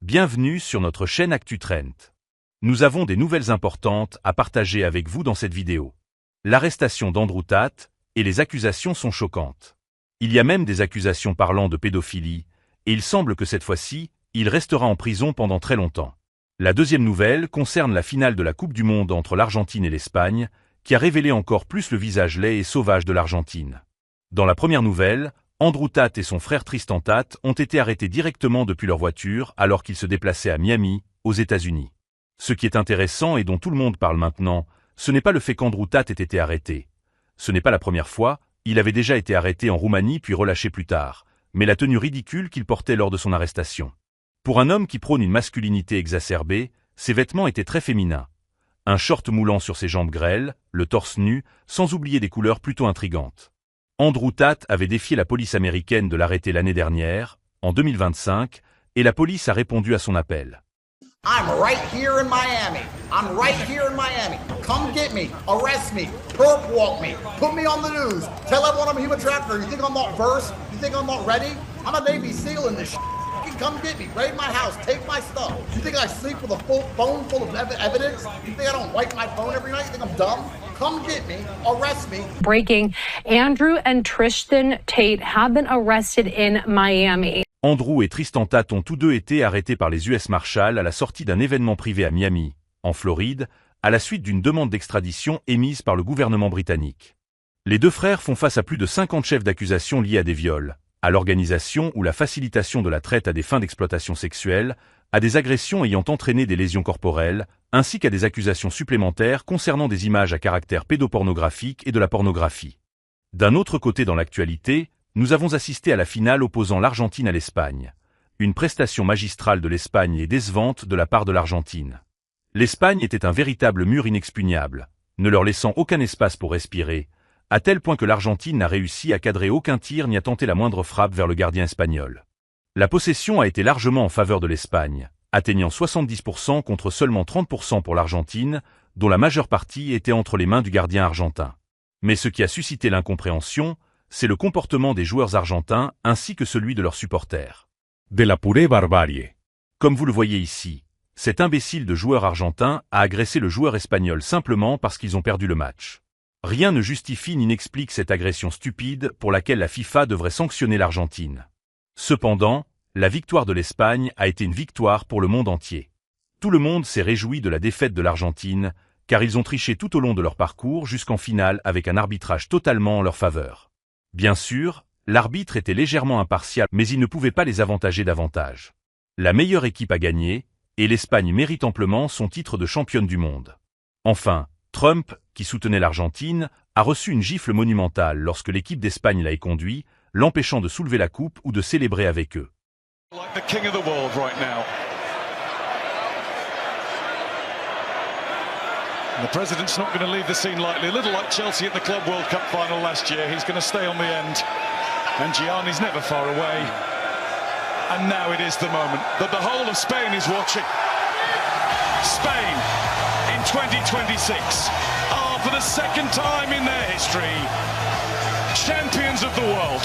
Bienvenue sur notre chaîne ActuTrend. Nous avons des nouvelles importantes à partager avec vous dans cette vidéo. L'arrestation d'Andrew Tate et les accusations sont choquantes. Il y a même des accusations parlant de pédophilie, et il semble que cette fois-ci, il restera en prison pendant très longtemps. La deuxième nouvelle concerne la finale de la Coupe du Monde entre l'Argentine et l'Espagne, qui a révélé encore plus le visage laid et sauvage de l'Argentine. Dans la première nouvelle, Andrew Tate et son frère Tristan Tate ont été arrêtés directement depuis leur voiture alors qu'ils se déplaçaient à Miami, aux États-Unis. Ce qui est intéressant et dont tout le monde parle maintenant, ce n'est pas le fait qu'Andrew Tate ait été arrêté. Ce n'est pas la première fois, il avait déjà été arrêté en Roumanie puis relâché plus tard, mais la tenue ridicule qu'il portait lors de son arrestation. Pour un homme qui prône une masculinité exacerbée, ses vêtements étaient très féminins. Un short moulant sur ses jambes grêles, le torse nu, sans oublier des couleurs plutôt intrigantes. Andrew Tate avait défié la police américaine de l'arrêter l'année dernière, en 2025, et la police a répondu à son appel. I'm right here in Miami. I'm right here in Miami. Come get me, arrest me, perp walk me, put me on the news. Tell everyone I'm a human trafficker. You think I'm not versed? You think I'm not ready? I'm a Navy SEAL in this shit. Come get me, raid my house, take my stuff. You think I sleep with a full phone full of evidence? You think I don't wipe my phone every night? You think I'm dumb? Come get me, arrest me. Breaking, Andrew and Tristan Tate have been arrested in Miami. Andrew et Tristan Tate ont tous deux été arrêtés par les US Marshals à la sortie d'un événement privé à Miami, en Floride, à la suite d'une demande d'extradition émise par le gouvernement britannique. Les deux frères font face à plus de 50 chefs d'accusation liés à des viols, à l'organisation ou la facilitation de la traite à des fins d'exploitation sexuelle, à des agressions ayant entraîné des lésions corporelles, ainsi qu'à des accusations supplémentaires concernant des images à caractère pédopornographique et de la pornographie. D'un autre côté dans l'actualité, nous avons assisté à la finale opposant l'Argentine à l'Espagne. Une prestation magistrale de l'Espagne et décevante de la part de l'Argentine. L'Espagne était un véritable mur inexpugnable, ne leur laissant aucun espace pour respirer, à tel point que l'Argentine n'a réussi à cadrer aucun tir ni à tenter la moindre frappe vers le gardien espagnol. La possession a été largement en faveur de l'Espagne, atteignant 70% contre seulement 30% pour l'Argentine, dont la majeure partie était entre les mains du gardien argentin. Mais ce qui a suscité l'incompréhension, c'est le comportement des joueurs argentins ainsi que celui de leurs supporters. De la pure barbarie. Comme vous le voyez ici, cet imbécile de joueur argentin a agressé le joueur espagnol simplement parce qu'ils ont perdu le match. Rien ne justifie ni n'explique cette agression stupide pour laquelle la FIFA devrait sanctionner l'Argentine. Cependant, la victoire de l'Espagne a été une victoire pour le monde entier. Tout le monde s'est réjoui de la défaite de l'Argentine, car ils ont triché tout au long de leur parcours jusqu'en finale avec un arbitrage totalement en leur faveur. Bien sûr, l'arbitre était légèrement impartial, mais il ne pouvait pas les avantager davantage. La meilleure équipe a gagné, et l'Espagne mérite amplement son titre de championne du monde. Enfin, Trump, qui soutenait l'Argentine, a reçu une gifle monumentale lorsque l'équipe d'Espagne l'a éconduit, l'empêchant de soulever la coupe ou de célébrer avec eux. Like the king of the world right now. And the president's not going to leave the scene lightly. A little like Chelsea at the Club World Cup final last year. He's going to stay on the end. And Gianni's never far away. And now it is the moment that the whole of Spain is watching. Spain in 2026 are for the second time in their history champions of the world.